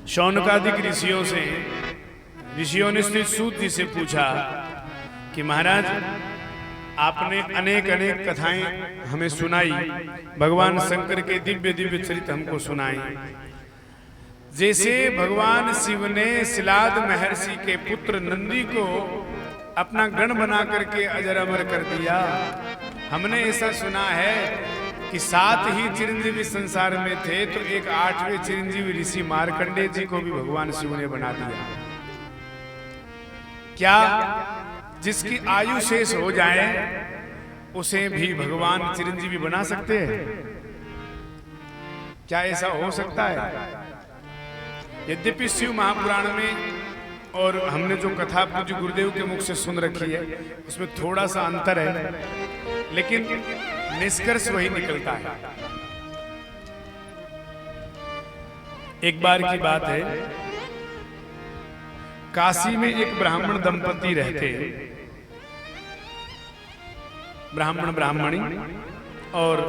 शौनकादिक ऋषियों ने श्री सूत जी से पूछा कि महाराज आपने अनेक अनेक कथाएं हमें सुनाई, भगवान शंकर के दिव्य दिव्य चरित्र हमको सुनाए। जैसे भगवान शिव ने शिलाद महर्षि के पुत्र नंदी को अपना गण बना करके अजर अमर कर दिया, हमने ऐसा सुना है कि 7 ही चिरंजीवी संसार में थे, तो एक 8वें चिरंजीवी ऋषि मार्कंडेय जी को भी भगवान शिव ने बना दिया। क्या जिसकी आयु शेष हो जाए उसे भी भगवान चिरंजीवी बना सकते हैं? क्या ऐसा हो सकता है? यद्यपि शिव महापुराण में और हमने जो कथा पूज्य गुरुदेव के मुख से सुन रखी है उसमें थोड़ा सा अंतर है, लेकिन निष्कर्ष वही निकलता है। एक बार की बात है, काशी में एक ब्राह्मण दंपति रहते, ब्राह्मण ब्राह्मणी, और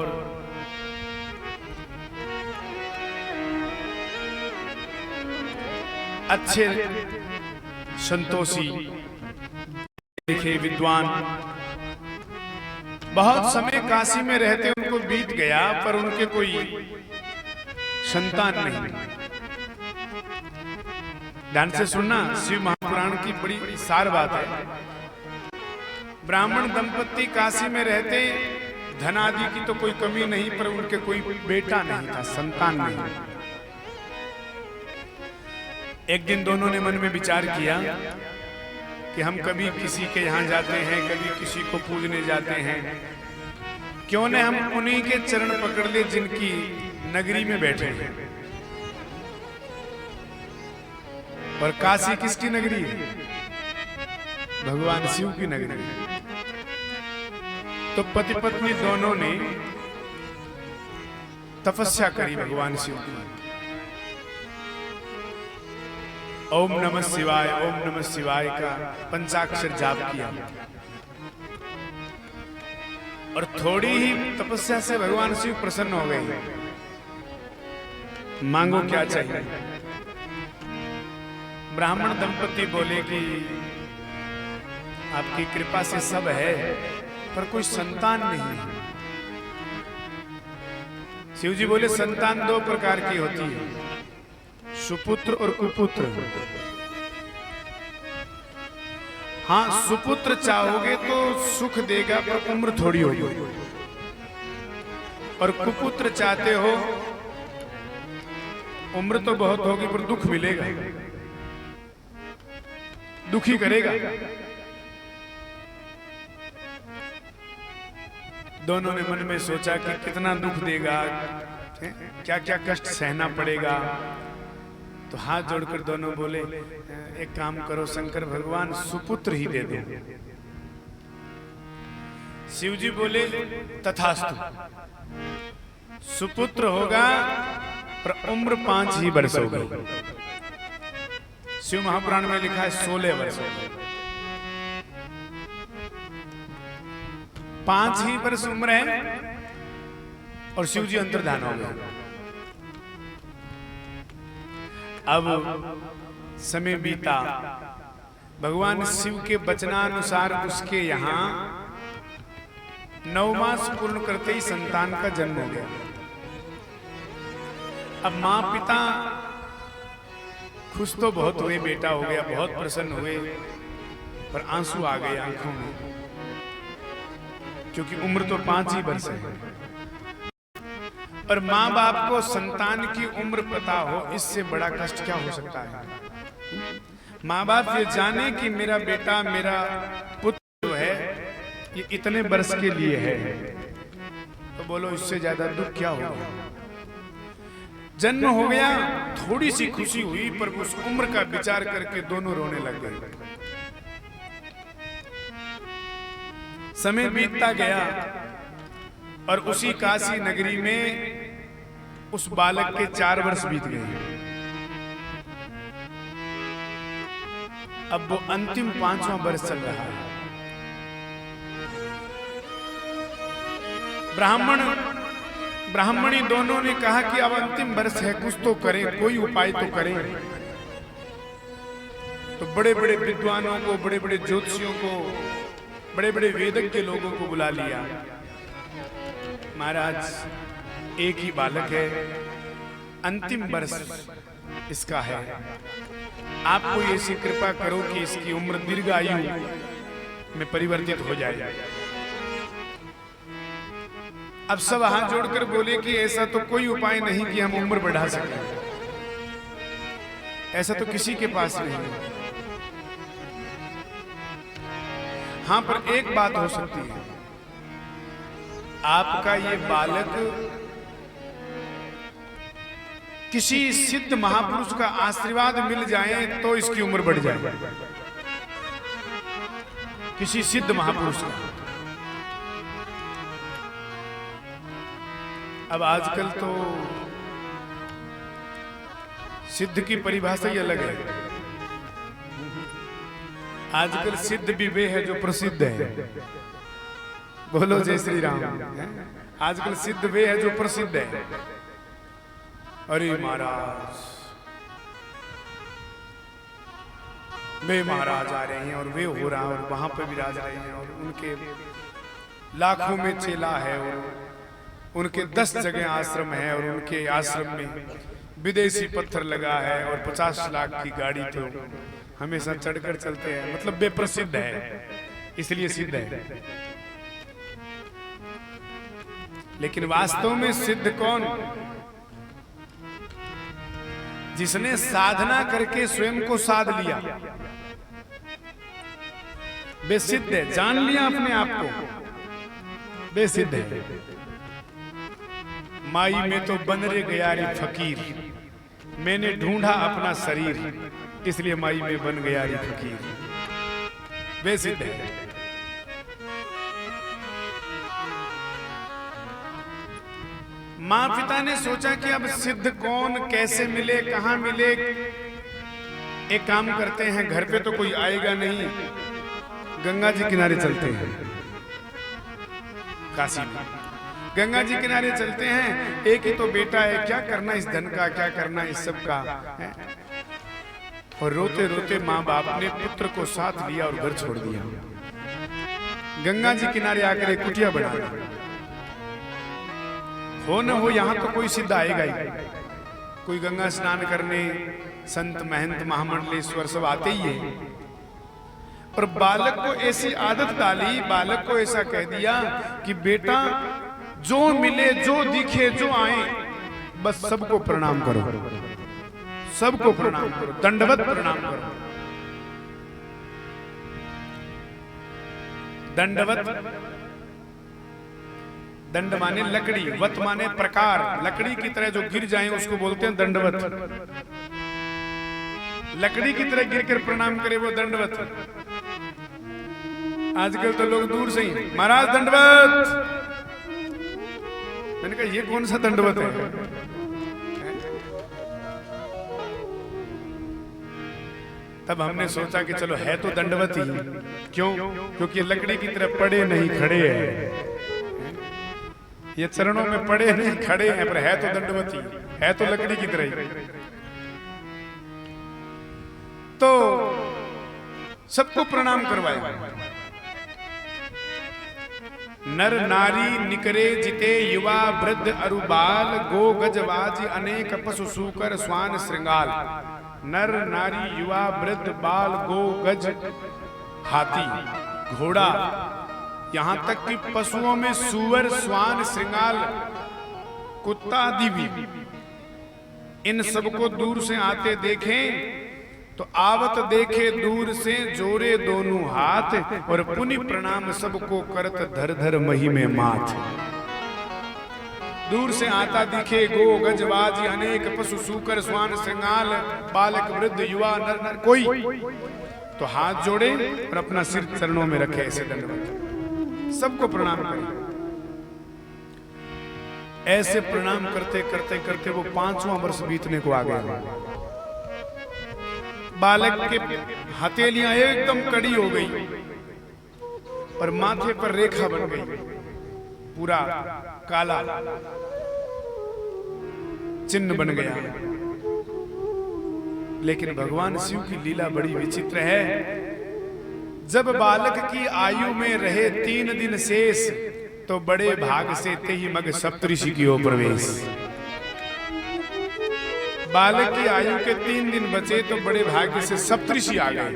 अच्छे संतोषी लिखे विद्वान। बहुत समय काशी में रहते उनको बीत गया, पर उनके कोई संतान नहीं। ध्यान से सुनना, शिव महापुराण की बड़ी सार बात है। ब्राह्मण दंपति काशी में रहते, धन आदि की तो कोई कमी नहीं, पर उनके कोई बेटा नहीं था, संतान नहीं। एक दिन दोनों ने मन में विचार किया कि हम कभी किसी के यहाँ जाते हैं, कभी किसी को पूजने जाते हैं, क्यों न हम उन्हीं के चरण पकड़ ले जिनकी नगरी में बैठे हैं। और काशी किसकी नगरी है? भगवान शिव की नगरी है। तो पति पत्नी दोनों ने तपस्या करी भगवान शिव की। ओम नमः शिवाय, ओम नमः शिवाय का पंचाक्षर जाप किया, और थोड़ी ही तपस्या से भगवान शिव प्रसन्न हो गए। मांगो क्या चाहिए? ब्राह्मण दंपति बोले कि आपकी कृपा से सब है, पर कोई संतान नहीं है। शिव जी बोले संतान 2 प्रकार की होती है, सुपुत्र और कुपुत्र। हाँ, सुपुत्र चाहोगे तो सुख देगा, पर उम्र थोड़ी होगी, और कुपुत्र चाहते हो उम्र तो बहुत होगी पर दुख मिलेगा, दुखी करेगा। दोनों ने मन में सोचा कि कितना दुख देगा, क्या क्या कष्ट सहना पड़ेगा। तो हाथ जोड़कर दोनों बोले, एक काम करो शंकर भगवान, सुपुत्र ही दे दो। शिव जी बोले तथास्तु, सुपुत्र होगा पर उम्र 5 ही वर्ष होगी। शिव महापुराण में लिखा है 16 वर्ष। 5 ही वर्ष उम्र है, और शिव जी अंतर्धान हो गए। अब समय बीता, भगवान शिव के वचनानुसार उसके यहाँ 9 मास पूर्ण करते ही संतान का जन्म हो गया। अब माँ पिता खुश तो बहुत हुए, बेटा हो गया, बहुत प्रसन्न हुए, पर आंसू आ गए आंखों में, क्योंकि उम्र तो 5 ही वर्ष है। और माँ बाप को संतान की उम्र पता हो, इससे बड़ा कष्ट क्या हो सकता है। माँ बाप ये जाने कि मेरा बेटा, मेरा पुत्र जो है ये इतने वर्ष के लिए है, तो बोलो इससे ज्यादा दुख क्या होगा। जन्म हो गया, थोड़ी सी खुशी हुई, पर उस उम्र का विचार करके दोनों रोने लग गए। समय बीतता गया, और उसी काशी नगरी में उस बालक के 4 वर्ष बीत गए। अब वो अंतिम 5वां वर्ष चल रहा है। ब्राह्मण ब्राह्मणी दोनों ने कहा कि अब अंतिम वर्ष है, कुछ तो करें, कोई उपाय तो करें। तो बड़े बड़े विद्वानों को, बड़े बड़े ज्योतिषियों को, बड़े बड़े वेदज्ञ लोगों को बुला लिया। महाराज एक ही बालक है, अंतिम वर्ष इसका है, आप कोई ऐसी कृपा करो कि इसकी उम्र दीर्घायु में परिवर्तित हो जाए। अब सब हाथ जोड़कर बोले कि ऐसा तो कोई उपाय नहीं कि हम उम्र बढ़ा सकें, ऐसा तो किसी के पास नहीं है। हां, पर एक बात हो सकती है, आपका ये बालक किसी सिद्ध महापुरुष का आशीर्वाद मिल जाए तो इसकी उम्र बढ़ जाए। किसी सिद्ध महापुरुष का। अब आजकल तो सिद्ध की परिभाषा ही अलग है। आजकल सिद्ध भी वे है जो प्रसिद्ध है। बोलो जय श्री राम। आजकल सिद्ध वे है जो प्रसिद्ध है। अरे महाराज, वे महाराज आ रहे हैं और वे हो रहा और वहां पर विराज रहे हैं और उनके लाखों में चेला है और उनके 10 जगह आश्रम है और उनके आश्रम में विदेशी पत्थर लगा है और 50 लाख की गाड़ी तो हमेशा चढ़कर चलते हैं। मतलब वे प्रसिद्ध है, इसलिए सिद्ध है। लेकिन वास्तव में सिद्ध कौन? जिसने साधना करके स्वयं को साध लिया, वे सिद्ध है। जान लिया अपने आप को, वे सिद्ध है। माई में तो बन रे गया रे फकीर, मैंने ढूंढा अपना शरीर, इसलिए माई में बन गया रे फकीर, वे सिद्ध है। माँ पिता ने सोचा कि अब सिद्ध कौन, कैसे मिले, कहां मिले। एक काम करते हैं, घर पे तो कोई आएगा नहीं, गंगा जी किनारे चलते हैं। काशी में गंगा जी किनारे चलते हैं। एक ही तो बेटा है, क्या करना इस धन का, क्या करना इस सब का है? और रोते रोते माँ बाप ने पुत्र को साथ लिया और घर छोड़ दिया। गंगा जी किनारे आकर एक कुटिया बना दी। हो न हो यहां तो कोई सिद्ध आएगा ही। कोई गंगा स्नान करने, संत महंत महामंडलेश्वर सब आते ही है। और बालक को ऐसी आदत डाली, बालक को ऐसा कह दिया कि बेटा जो मिले, जो दिखे, जो आए, बस सबको प्रणाम करो, सबको प्रणाम करो, दंडवत प्रणाम करो। दंडवत, दंड माने लकड़ी, वत माने प्रकार, लकड़ी की तरह जो गिर जाए उसको बोलते हैं दंडवत। लकड़ी की तरह गिरकर प्रणाम करे वो दंडवत। आजकल तो लोग दूर से ही महाराज दंडवत। मैंने कहा ये कौन सा दंडवत है? तब हमने सोचा कि चलो है तो दंडवत ही। क्यों? क्योंकि लकड़ी की तरह पड़े नहीं खड़े हैं। ये चरणों में पड़े नहीं खड़े हैं, पर है तो दंडवत ही, है तो लकड़ी की तरह ही। तो सबको प्रणाम करवाया। नर नारी निकरे जिते, युवा वृद्ध अरु बाल, गो गजवाज अनेक पशु सूकर स्वान श्रृंगाल। नर नारी युवा वृद्ध बाल, गो गज हाथी घोड़ा, यहां तक कि पशुओं में सूअर स्वान श्रृंगाल कुत्ता आदि भी, इन सबको दूर से आते देखें तो आवत देखे दूर से जोरे दोनों हाथ, और पुनि प्रणाम सबको करत धर धर मही में माथ। दूर से आता दिखे गो गजवाज अनेक पशु सूकर स्वान श्रृंगाल, बालक वृद्ध युवा नर नर कोई, तो हाथ जोड़े और अपना सिर चरणों में रखे, ऐसे दंडवत, सबको प्रणाम करें। ऐसे प्रणाम करते करते करते वो 5वां वर्ष बीतने को आ गया। बालक के हथेलियां एकदम कड़ी हो गई और माथे पर रेखा बन गई, पूरा काला। चिन्ह बन गया। लेकिन भगवान शिव की लीला बड़ी विचित्र है। जब बालक की आयु में रहे 3 दिन शेष, तो बड़े भाग से ते ही मग सप्तऋषि की ओर प्रवेश। बालक की आयु के 3 दिन बचे तो बड़े भाग्य से सप्तऋषि आ गए।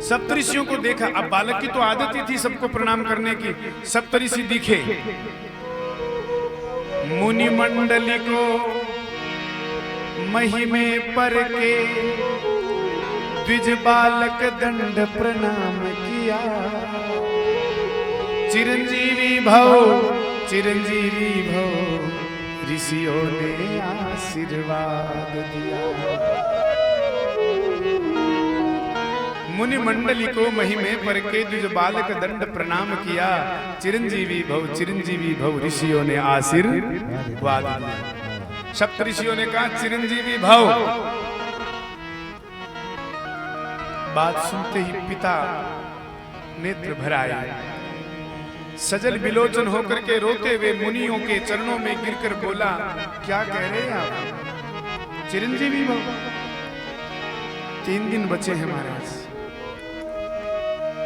सप्तऋषियों को देखा। अब बालक की तो आदत ही थी सबको प्रणाम करने की। सप्तऋषि दिखे। मुनि मंडली को महिमे पर के द्विज बालक दंड प्रणाम किया। चिरंजीवी भव चिरंजीवी भव ऋषियों ने आशीर्वाद दिया। मुनि मंडली को महिमे पर के द्विज बालक दंड प्रणाम किया। चिरंजीवी भव ऋषियों ने आशीर्वाद दिया। सप्त ऋषियों ने कहा चिरंजीवी भव। बात सुनते ही पिता नेत्र भर आए। सजल बिलोचन होकर के रोते हुए मुनियों के चरणों में गिरकर बोला, क्या कह रहे हैं आप? चिरंजीवी भव। 3 दिन बचे हैं महाराज।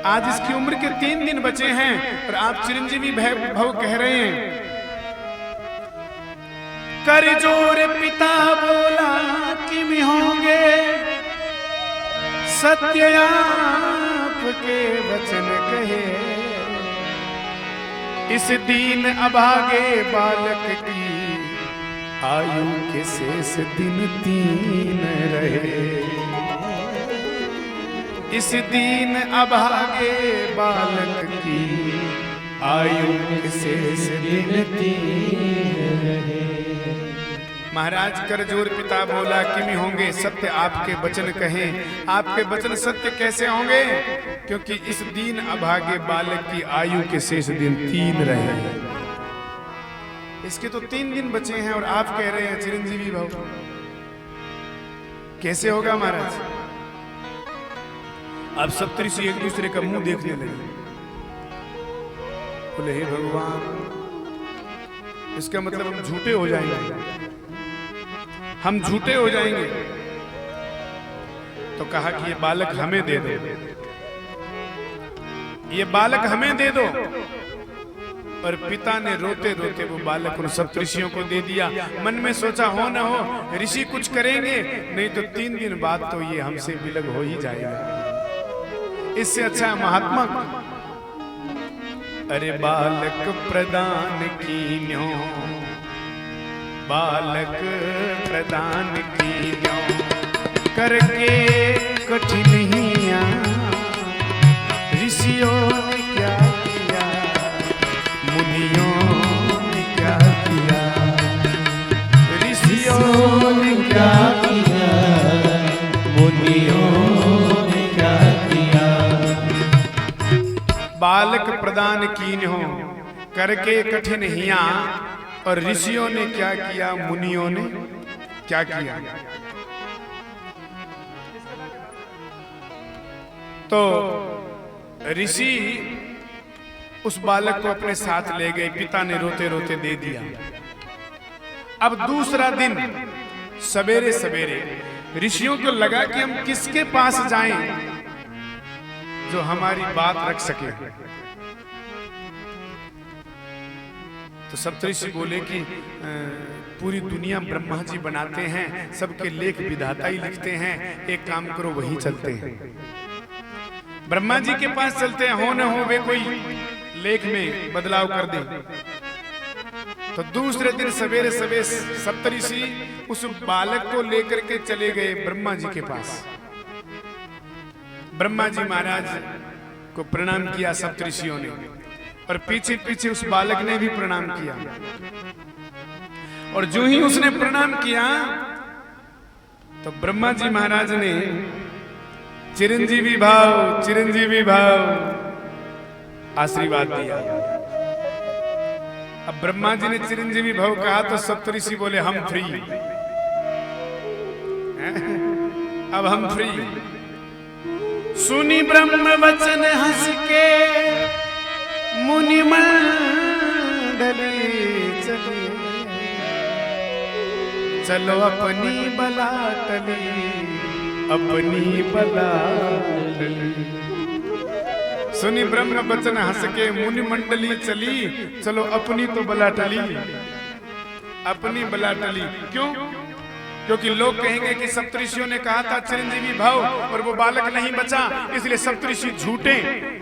आज इसकी उम्र के 3 दिन बचे हैं और आप चिरंजीवी भव कह रहे हैं। कर जोर पिता बोला कि मैं होंगे सत्य आपके वचन कहे। इस दीन अभागे बालक की आयु के शेष दिन 3 रहे। इस दीन अभागे बालक की आयु के शेष दिन 3 रहे। महाराज करजोर पिता बोला कि मैं होंगे सत्य आपके वचन कहें। आपके वचन सत्य कैसे होंगे? क्योंकि इस दीन अभागे बालक की आयु के शेष दिन 3 रहे। इसके तो 3 दिन बचे हैं और आप कह रहे हैं चिरंजीवी भव। कैसे होगा महाराज? अब सप्तऋषि एक दूसरे का मुंह देखने लगे। बोले हे भगवान, इसका मतलब हम झूठे हो जाएंगे, हम झूठे हो जाएंगे। तो कहा कि ये बालक हमें दे दो, ये बालक हमें दे दो। और पिता ने रोते रोते वो बालक उन सप्तऋषियों को दे दिया। मन में सोचा हो न हो ऋषि कुछ करेंगे, नहीं तो 3 दिन बाद तो ये हमसे विलग हो ही जाएगा। इससे अच्छा महात्मा। अरे बालक प्रदान कीन्यो, बालक प्रदान कीन्यो, करके कठिन हिया। ऋषियों ने क्या किया, मुनियों ने क्या किया। ऋषियों ने क्या किया, मुनियों ने क्या किया। बालक प्रदान कीन्यो, करके कठिन हिया। और ऋषियों ने क्या किया, मुनियों ने क्या किया। तो ऋषि उस बालक को अपने साथ ले गए। पिता ने रोते रोते दे दिया। अब दूसरा दिन सवेरे सवेरे ऋषियों को लगा कि हम किसके पास जाएं जो हमारी बात रख सके। तो सप्तऋषि बोले कि पूरी दुनिया ब्रह्मा जी बनाते हैं, सबके लेख विधाता ही लिखते हैं। एक काम करो, वहीं चलते हैं, ब्रह्मा जी के पास चलते हैं। हो न हो वे कोई लेख में बदलाव कर दे। तो दूसरे दिन सवेरे सवेरे सप्तऋषि उस बालक को लेकर के चले गए ब्रह्मा जी के पास। ब्रह्मा जी महाराज को प्रणाम किया सप्तऋषियों ने, और पीछे पीछे उस बालक ने भी प्रणाम किया। और जो ही उसने प्रणाम किया तो ब्रह्मा जी महाराज ने चिरंजीवी भाव आशीर्वाद दिया। अब ब्रह्मा जी ने चिरंजीवी भाव कहा तो सप्तऋषि बोले हम फ्री। अब हम फ्री। सुनी ब्रह्म वचन हंस के मुनि मंडली चली। चलो अपनी बला टली, अपनी बला टली। सुनी ब्रह्म बचन हंस के मुनि मंडली चली, चलो अपनी तो बला टली, अपनी बला टली। क्यों? क्योंकि लोग कहेंगे कि सप्तऋषियों ने कहा था चिरंजीवी भव और वो बालक नहीं बचा, इसलिए सप्तऋषि झूठे।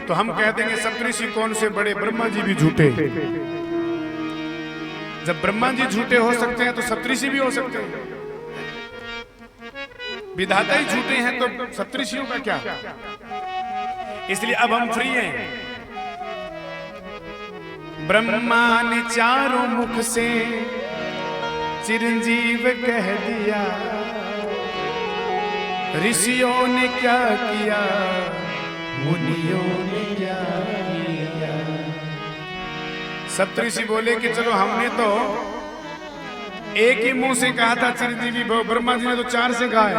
तो हम कह देंगे सप्तऋषि कौन से बड़े, ब्रह्मा जी भी झूठे। जब ब्रह्मा जी झूठे हो सकते हैं तो सप्तऋषि भी हो सकते हैं। विधाता ही झूठे हैं तो सप्तऋषियों का क्या। इसलिए अब हम फ्री हैं। ब्रह्मा ने चारों मुख से चिरंजीव कह दिया, ऋषियों ने क्या किया, मुनियों ने क्या किया। सप्तऋषि बोले कि चलो हमने तो एक ही मुंह से कहा था चिरंजीवी भव, ब्रह्मा जी ने तो चार से कहा है।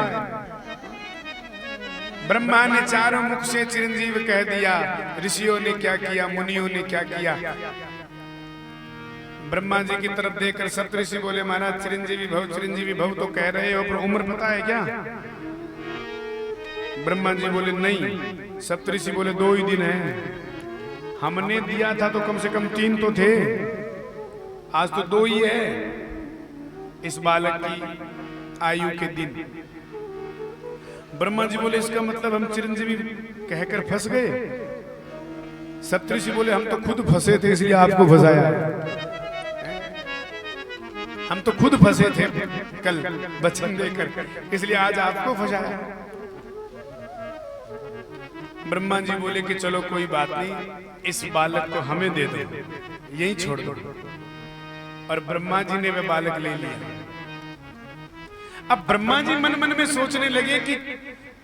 ब्रह्मा ने चारों मुख से चिरंजीव कह दिया, ऋषियों ने क्या किया, मुनियों ने क्या किया। ब्रह्मा जी की तरफ देखकर सप्तऋषि बोले महाराज चिरंजीवी भव तो कह रहे हो, पर उम्र पता है क्या? ब्रह्मा जी बोले नहीं। सप्तऋषि बोले 2 ही दिन है, हमने दिया था तो कम से कम 3 तो थे, आज तो 2 ही है इस बालक की आयु के दिन। ब्रह्मा जी बोले इसका मतलब हम चिरंजीवी कहकर फंस गए। सप्तऋषि बोले हम तो खुद फंसे थे इसलिए आपको फंसाया। हम तो खुद फंसे थे कल वचन देकर, इसलिए आज आपको फंसाया। ब्रह्मा जी बोले कि चलो कोई बात नहीं, इस बालक को हमें दे दो, यही छोड़ दो। और ब्रह्मा जी ने वह बालक ले लिया। अब ब्रह्मा जी मन मन में सोचने लगे कि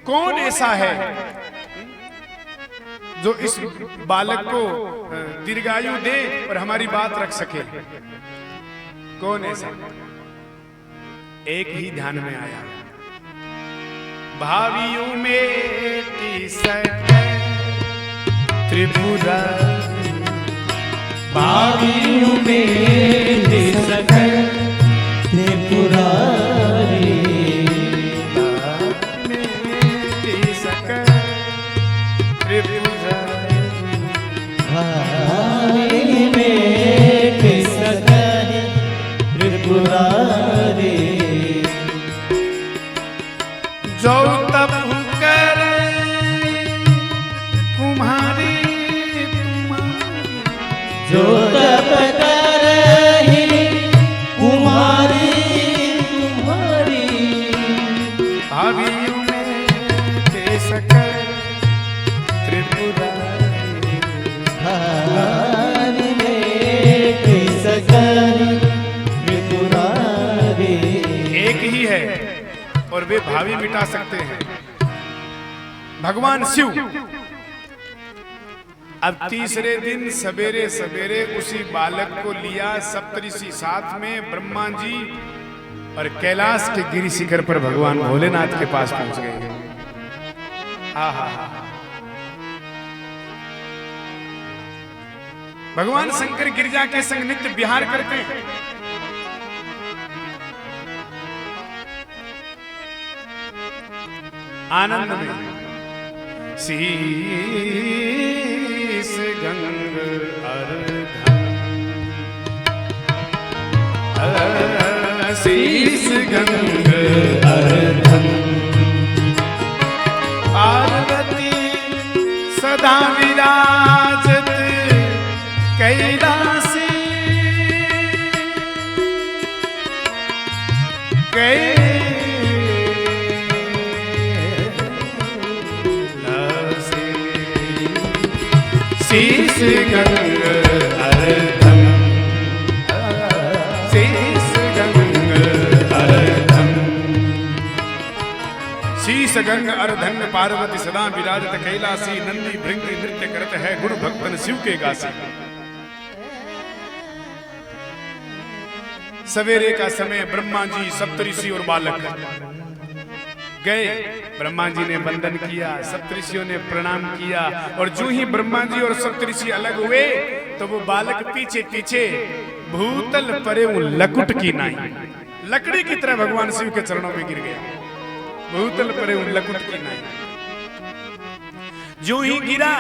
कौन ऐसा है जो इस बालक को दीर्घायु दे और हमारी बात रख सके। कौन ऐसा? एक ही ध्यान में आया, भावियों में त्रिपुरारी, भावियों में त्रिपुरारी, जो तब कर कुम्हारी तुम्हारी, जो तब कर कुमारी तुम्हारी, भावियों में दे सकर त्रिपुरारी, भावी में दे सकर त्रिपुरारी। एक ही है और वे भावी मिटा सकते हैं, भगवान शिव। अब तीसरे दिन सवेरे सवेरे उसी बालक को लिया सप्तऋषि साथ में, ब्रह्मा जी और कैलाश के गिरि शिखर पर भगवान भोलेनाथ के पास पहुंच गए। भगवान शंकर गिरिजा के संग नित्य विहार करते हैं। आनंद में शीस गंग अर्धन, शीस गंग अर्धन, पार्वती सदा विराजत कैलासी, शीस गंग अर्धन, शीस गंग अर्धन, शीस गंग अर्धन, पार्वती सदा विराजत कैलासी, नंदी भृंगी नृत्य करते हैं, गुण भक्तन शिव के गासी। सवेरे का समय, ब्रह्मा जी सप्तऋषि और बालक गए। ब्रह्मा जी ने वंदन किया, सप्तऋषियों ने प्रणाम किया, और जो ही ब्रह्मा जी और सप्तऋषि अलग हुए तो वो बालक पीछे पीछे भूतल परे लकुट की नाई, लकड़ी की तरह भगवान शिव के चरणों में गिर गया। भूतल परे लकुट की नाई। जो ही गिरा,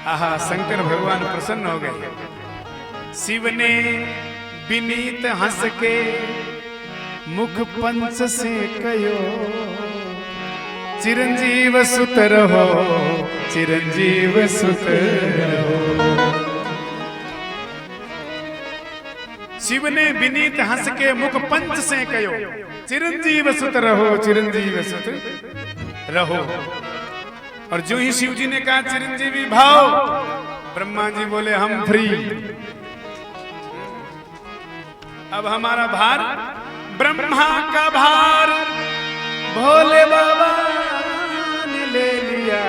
आहा, शंकर भगवान प्रसन्न हो गए। शिव ने विनीत हंस के मुख पंच से कयो, चिरंजीव सुत रहो, चिरंजीव सुत रहो। शिव ने विनीत हंस के मुख पंच से कयो, चिरंजीव सुत रहो, चिरंजीव सुत रहो। और जो ही शिव जी ने कहा चिरंजीवी भाव, ब्रह्मा जी बोले हम फ्री। अब हमारा भार, ब्रह्मा का भार भोले बाबा ने ले लिया।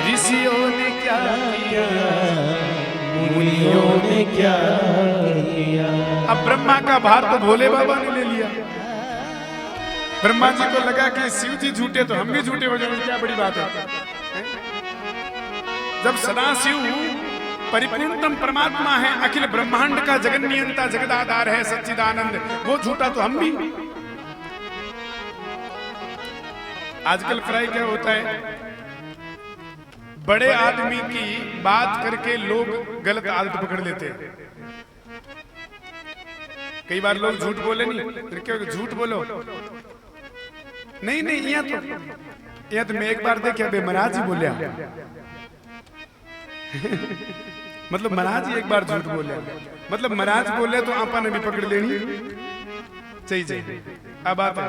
ऋषियों ने क्या किया, मुनियों ने क्या किया। अब ब्रह्मा का भार तो भोले बाबा ने ले लिया। ब्रह्मा जी को लगा कि शिव जी झूठे तो हम भी झूठे हो जाएंगे, क्या बड़ी बात है। जब सदा शिव परिपूर्णतम परमात्मा है, अखिल ब्रह्मांड का जगन नियंता जगदाधार है, सच्चिदानंद, वो झूठा तो हम भी। आजकल प्राय क्या होता है, बड़े आदमी की बात करके लोग गलत आदत पकड़ लेते हैं। कई बार लोग झूठ बोले नहीं, फिर क्यों झूठ बोलो, नहीं नहीं, यहाँ तो मैं एक बार देखा बे महाराज ही बोलिया। मतलब महाराज ही एक बार झूठ बोले, मतलब महाराज बोले तो आपा ने भी पकड़ लेनी चाहिए। अब बात है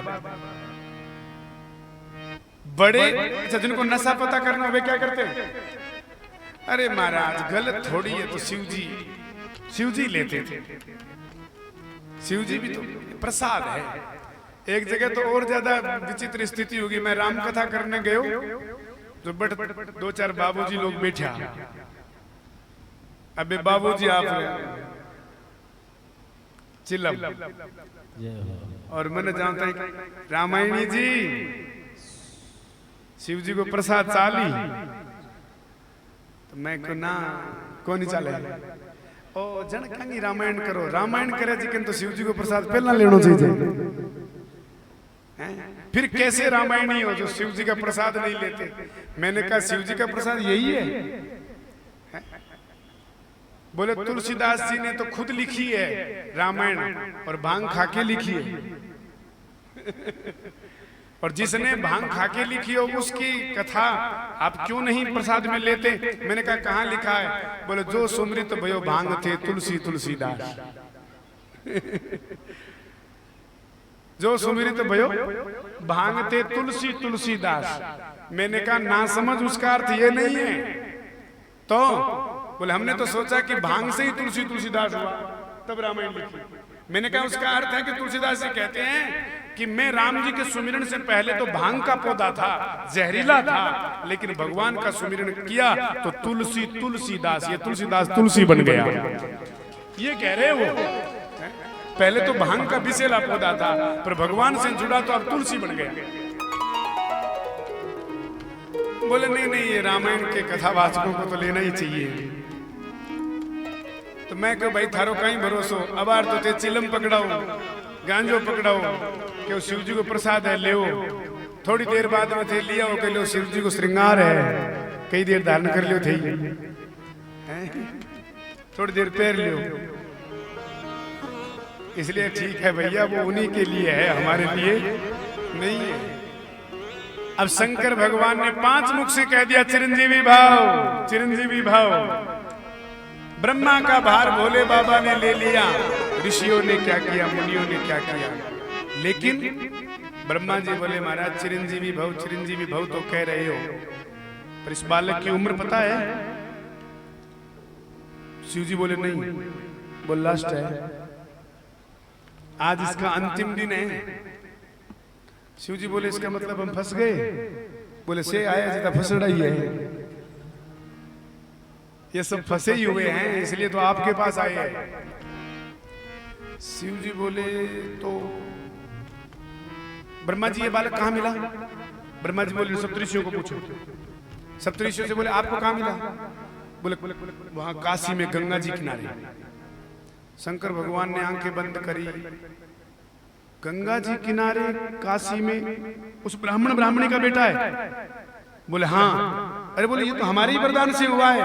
बड़े, अच्छा जिनको नशा पता करना वे क्या करते हैं, अरे महाराज गलत थोड़ी है, तो शिव जी लेते थे। शिव जी भी तो प्रसाद है। एक जगह तो और ज्यादा विचित्र स्थिति होगी, मैं राम कथा करने गयो तो बट 2-4 बाबूजी लोग बैठा। अबे बाबूजी आप चिल्लम, और मैंने जानता है रामायणी जी शिव जी को प्रसाद चाली, तो मैं को ना कौन चाले ओ जन कंगी रामायण करो, रामायण करे जिकन तो शिव जी को प्रसाद पहला लेना चाहिए। फिर कैसे रामायणी हो जो शिव जी का प्रसाद नहीं लेते। मैंने कहा शिव जी का प्रसाद यही है। बोले तुलसीदास जी ने तो खुद लिखी है रामायण, और भांग खा के लिखी है। और जिसने भांग खा के लिखी हो उसकी कथा आप क्यों नहीं प्रसाद में लेते। मैंने कहा कहाँ लिखा है, बोले जो सुमृत भयो भांग थे तुलसीदास। जो सुमृत भयो भांग थे तुलसीदास। मैंने कहा ना समझ उसका अर्थ ये नहीं है। तो बोले हमने तो सोचा कि भांग से ही तुलसीदास हुआ, तब रामायण लिखी। मैंने कहा उसका अर्थ है कि तुलसीदास जी कहते हैं कि मैं राम जी के सुमिरन से पहले तो भांग का पौधा था, जहरीला था, लेकिन भगवान का सुमिरन किया तो तुलसीदास, ये तुलसीदास तुलसी बन गया। ये कह रहे वो पहले तो भांग का विषैला पौधा था, पर भगवान से जुड़ा तो अब तुलसी बन गया। बोले नहीं ये रामायण के कथावाचकों को तो लेना ही चाहिए। तो मैं कह भाई थारो कहीं भरोसो, अब आर तो ते चिलम पकड़ाओ, गांजो पकड़ाओ, कि शिव जी को प्रसाद है ले। थोड़ी देर बाद में थे लिया हो के लो शिव जी को श्रृंगार है, कई देर धारण कर लियो थे, थोड़ी देर पैर लियो। इसलिए ठीक है भैया, वो उन्हीं के लिए है, हमारे लिए नहीं है। अब शंकर भगवान ने 5 मुख से कह दिया चिरंजीवी भाव, चिरंजीवी भाव। ब्रह्मा का भार भोले बाबा ने ले लिया, ऋषियों ने क्या किया, मुनियों ने क्या किया। लेकिन ब्रह्मा जी बोले महाराज चिरंजीवी भव तो कह रहे हो, पर इस बालक की उम्र पता है? शिव जी बोले नहीं, बोल लास्ट है, आज इसका अंतिम दिन है। शिव जी बोले इसका मतलब हम फंस गए। बोले से आया जितना फंसड़ा ही है, ये सब फंसे ही हुए हैं, इसलिए तो आपके पास आए हैं। शिव जी बोले तो ब्रह्मा जी ये बालक कहाँ मिला? ब्रह्मा जी बोले सप्तऋषियों को पूछो। सप्तऋषियों से बोले आपको कहाँ मिला? बोले वहां काशी में गंगा जी किनारे। शंकर भगवान ने आंखें बंद करी, गंगा जी किनारे काशी में उस ब्राह्मणी का बेटा है? बोले हाँ। अरे बोले ये तो हमारे ही वरदान से हुआ है।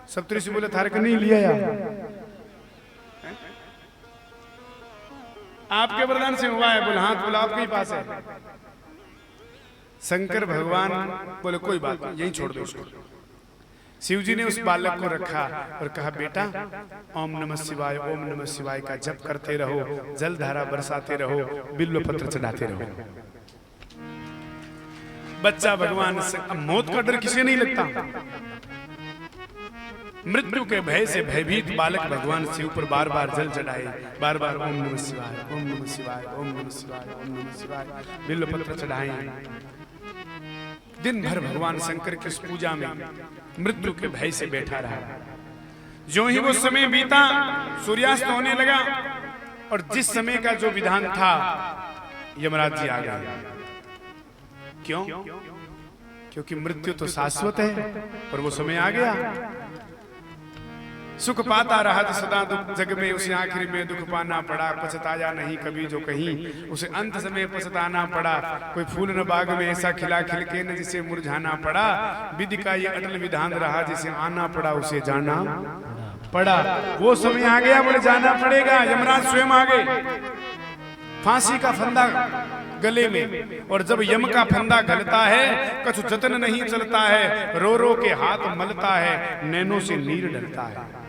सप्तऋषि बोले थारे का नहीं लिया यार, आपके वरदान से हुआ है। बोले हाँ। तो बोला आपके ही पास है। शंकर भगवान बोले कोई बात नहीं, यही छोड़ दो उसको। शिव जी ने उस बालक को रखा और कहा बेटा ओम नमः शिवाय, ओम नमः शिवाय का जप करते रहो, जल धारा बरसाते रहो, बिल्व पत्र चढ़ाते रहो। बच्चा भगवान से, अब मौत का डर किसे नहीं लगता। मृत्यु के भय से भयभीत बालक भगवान शिव पर बार बार जल चढ़ाए, बार बार ओम नमः शिवाय, ओम नमः शिवाय, ओम नमः शिवाय, ओम नमः शिवाय, बिल्व पत्र चढ़ाए। दिन भर भगवान शंकर की इस पूजा में मृत्यु के भय से बैठा रहा। जो ही वो समय बीता, सूर्यास्त होने लगा और जिस समय का जो विधान था, यमराज जी आ गए। क्यों? क्योंकि मृत्यु तो शाश्वत है और वो समय आ गया। सुख पाता रहा तो सदा दुख जग में, उसे आखिर में दुख पाना पड़ा। पछताया नहीं कभी जो कहीं, उसे अंत समय पछताना पड़ा। कोई फूल न बाग में ऐसा खिला खिल के न जिसे मुरझाना पड़ा। विधि का ये अटल विधान रहा, जिसे आना पड़ा उसे जाना पड़ा। वो समय आ गया, बोले जाना पड़ेगा। यमराज स्वयं आ गए, फांसी का फंदा गले में। और जब यम का फंदा गलता है, कछु जतन नहीं चलता है। रो रो के हाथ मलता है, नैनों से नीर डलता है।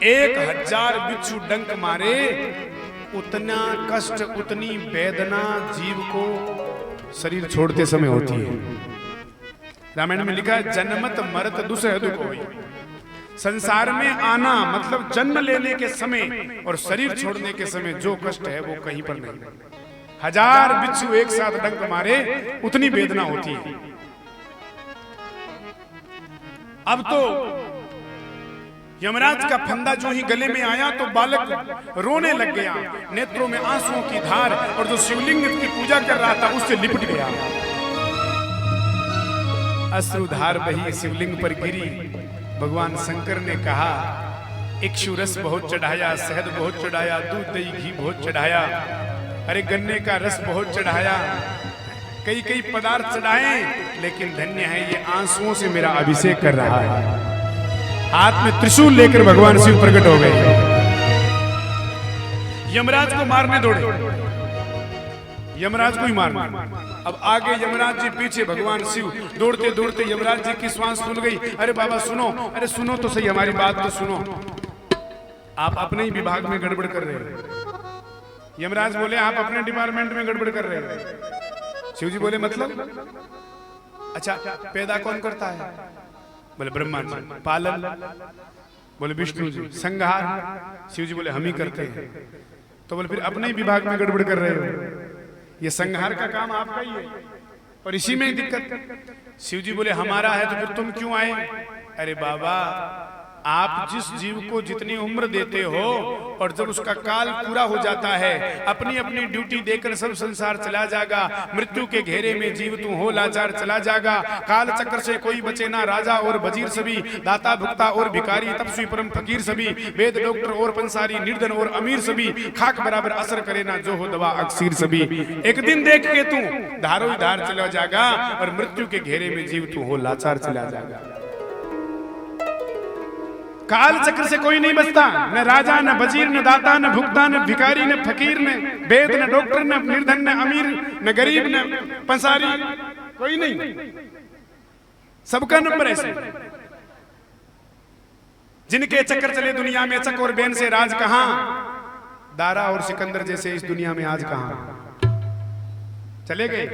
1000 बिच्छू डंक मारे, उतना कष्ट उतनी वेदना जीव को शरीर छोड़ते समय होती है। रामायण में लिखा है जन्मत मरत दुसह दुख होई। संसार में आना मतलब जन्म लेने के समय और शरीर छोड़ने के समय जो कष्ट है वो कहीं पर नहीं। 1000 बिच्छू एक साथ डंक मारे, उतनी वेदना होती है। अब तो यमराज का फंदा जो ही गले में आया तो बालक रोने लग गया, नेत्रों में आंसुओं की धार, और जो शिवलिंग की पूजा कर रहा था उससे लिपट गया। अश्रुधार बही शिवलिंग पर गिरी। भगवान शंकर ने कहा इक्षु रस बहुत चढ़ाया, शहद बहुत चढ़ाया, दूध दही घी बहुत चढ़ाया, अरे गन्ने का रस बहुत चढ़ाया, कई कई पदार्थ चढ़ाए, लेकिन धन्य है ये आंसुओं से मेरा अभिषेक कर रहा है। हाथ में त्रिशूल लेकर भगवान शिव प्रकट हो गए। यमराज को मारने दौड़े, यमराज को ही मारना। अब आगे यमराज जी, पीछे भगवान शिव। दौड़ते दौड़ते यमराज जी की श्वास फूल गई। अरे बाबा सुनो, अरे सुनो तो सही, हमारी बात तो सुनो, आप अपने ही विभाग में गड़बड़ कर रहे हैं। यमराज बोले आप अपने डिपार्टमेंट में गड़बड़ कर रहे हैं। शिव जी बोले मतलब? अच्छा पैदा कौन करता है? बोले ब्रह्मा जी। पालन? बोले विष्णु जी। संहार? शिव जी बोले हम ही करते हैं। तो बोले फिर अपने ही विभाग में गड़बड़ कर रहे हो, ये संहार का काम आपका ही है और इसी में ही दिक्कत। शिव जी बोले हमारा है तो फिर तुम क्यों आए? अरे बाबा, आप जिस जीव को जितनी उम्र देते हो और जब उसका काल पूरा हो जाता है, अपनी अपनी ड्यूटी देकर सब संसार चला जाएगा। मृत्यु के घेरे में जीव तू हो लाचार चला जाएगा। काल चक्र से कोई बचे ना, राजा और वजीर सभी, दाता भुक्ता और भिखारी, तपस्वी परम फकीर सभी, वेद डॉक्टर और पंसारी, निर्धन और अमीर सभी, खाक बराबर असर करे ना जो हो दवा अक्सीर सभी। एक दिन देख के तू धारो ही धार चला जाएगा और मृत्यु के घेरे में जीव तू हो लाचार चला जाएगा। काल चक्र से कोई नहीं बचता, न राजा, न वजीर, न दाता, न भुक्ता, न भिखारी, न फकीर, न वेद, न डॉक्टर, न निर्धन, न अमीर, न गरीब, न पंसारी, कोई नहीं। सबका नंबर ऐसे। जिनके चक्कर चले दुनिया में चक और बेन से राज कहां, दारा और सिकंदर जैसे इस दुनिया में आज कहां चले गए।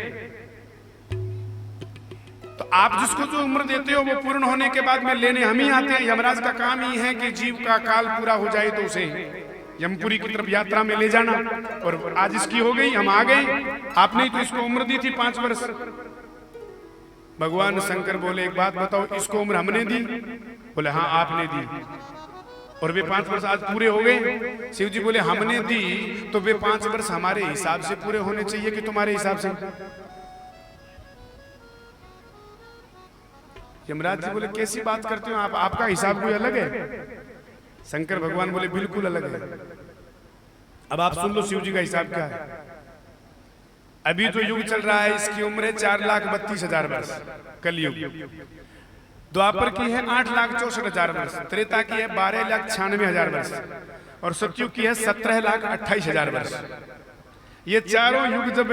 तो आप जिसको जो उम्र देते हो वो पूर्ण होने के बाद में लेने हम ही आते हैं। यमराज का काम ही है कि जीव का काल पूरा हो जाए तो उसे यमपुरी की तरफ यात्रा में ले जाना। और आज इसकी हो गई, हम आ गए। आपने तो इसको उम्र दी थी 5 वर्ष। भगवान शंकर बोले एक बात बताओ, इसको उम्र हमने दी? बोले हाँ आपने दी। और वे 5 वर्ष आज पूरे हो गए? शिव जी बोले हमने दी तो वे 5 वर्ष हमारे हिसाब से पूरे होने चाहिए कि तुम्हारे हिसाब से? यमराज जी बोले कैसी बात करते हो आप, आपका हिसाब कोई अलग है? शंकर भगवान बोले बिल्कुल अलग है। अब आप सुन लो शिव जी का हिसाब क्या है। अभी तो युग चल रहा है, इसकी उम्र है 4,32,000 वर्ष कलयुग। द्वापर की है 8,64,000 वर्ष, त्रेता की है 12,96,000 वर्ष और सतयुग की है 17,28,000 वर्ष। ये चारों युग जब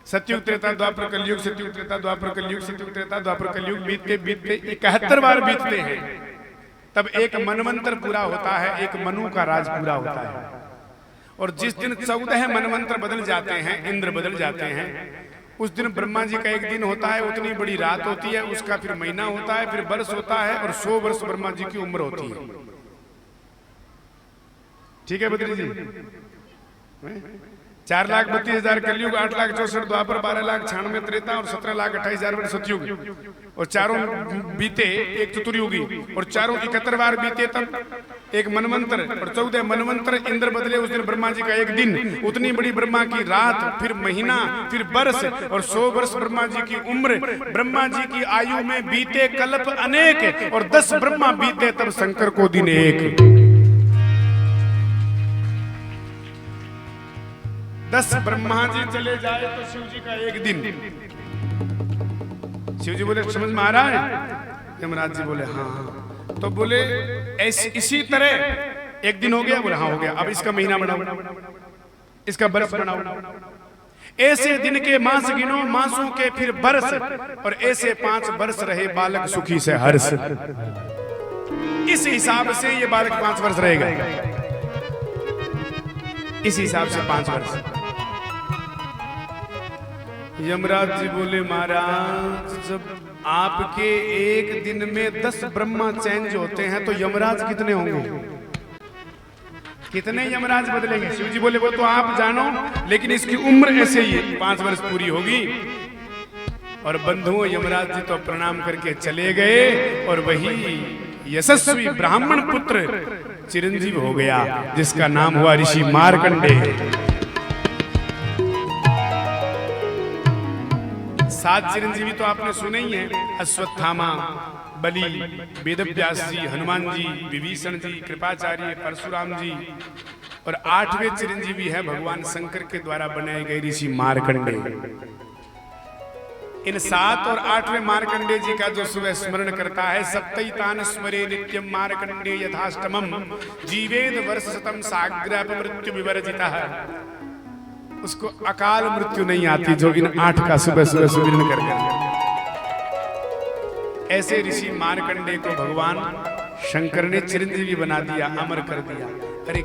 सतयुग त्रेता द्वापर कलयुग, सतयुग त्रेता द्वापर कलयुग, सतयुग त्रेता द्वापर कलयुग बीतते बीतते 71 बार बीतते हैं, तब एक मनवंतर पूरा होता है, एक मनु का राज पूरा होता है। और जिस दिन 14 मनवंतर बदल जाते हैं, इंद्र बदल जाते हैं, उस दिन ब्रह्मा जी का एक दिन होता है, उतनी बड़ी रात होती है, उसका फिर महीना होता है, फिर वर्ष होता है और 100 वर्ष ब्रह्मा जी की उम्र होती है। ठीक है बद्री जी? 4,32,000 कलयुग, 8,64,000 द्वापर, 12,96,000 त्रेता और 17,28,000 वर्ष सतयुग। और चारों बीते एक चतुर्युगी और चारों 71 बार बीते तब एक मनवंतर और 14 मनवंतर इंद्र बदले, उस दिन ब्रह्मा जी का एक दिन, उतनी बड़ी ब्रह्मा की रात, फिर महीना, फिर वर्ष और 100 वर्ष ब्रह्मा जी की उम्र। ब्रह्मा जी की आयु में बीते कल्प अनेक और 10 ब्रह्मा बीते तब शंकर को दिन एक। 10 ब्रह्मा जी चले जाए तो शिव जी का एक दिन। शिव जी बोले समझ में आ रहा है? यमराज जी बोले हाँ। तो बोले इसी तरह एक दिन हो गया? बोले हाँ हो गया। अब इसका महीना बनाओ, इसका बरस बनाओ, ऐसे दिन के मास गिनो, मासों के फिर बरस, और ऐसे 5 वर्ष रहे बालक सुखी से हर्ष। इस हिसाब से ये बालक 5 वर्ष रहेगा, इस हिसाब से 5 वर्ष। यमराज जी बोले महाराज जब आपके एक दिन में 10 ब्रह्मा चेंज होते हैं तो यमराज कितने होंगे? कितने यमराज बदलेंगे? शिव जी बोले वो तो आप जानो, लेकिन इसकी उम्र ऐसे ही है, 5 वर्ष पूरी होगी। और बंधुओं यमराज जी तो प्रणाम करके चले गए और वही यशस्वी ब्राह्मण पुत्र चिरंजीव हो गया, जिसका नाम हुआ ऋषि मार्कंडेय। 7 चिरंजीवी तो आपने सुने ही हैं, अश्वत्थामा, बलि, वेदव्यास जी, हनुमान जी, विभीषण जी, कृपाचार्य, परशुराम जी, और 8वें चिरंजीवी है भगवान शंकर के द्वारा बनाए गए ऋषि मार्कंडेय। इन 7 और 8वें मार्कंडेय जी का जो सुबह स्मरण करता है, सप्तैतान स्मरे नित्यम मार्कंडेय यथाष्टमम जीवेद वर्ष शतम साग्रह मृत्यु विवर्जितः, उसको अकाल मृत्यु नहीं आती जो इन 8 का सुबह सुबह सुमिरन कर। ऐसे ऋषि मार्कंडेय को भगवान शंकर ने चिरंजीवी बना दिया, अमर कर दिया। अरे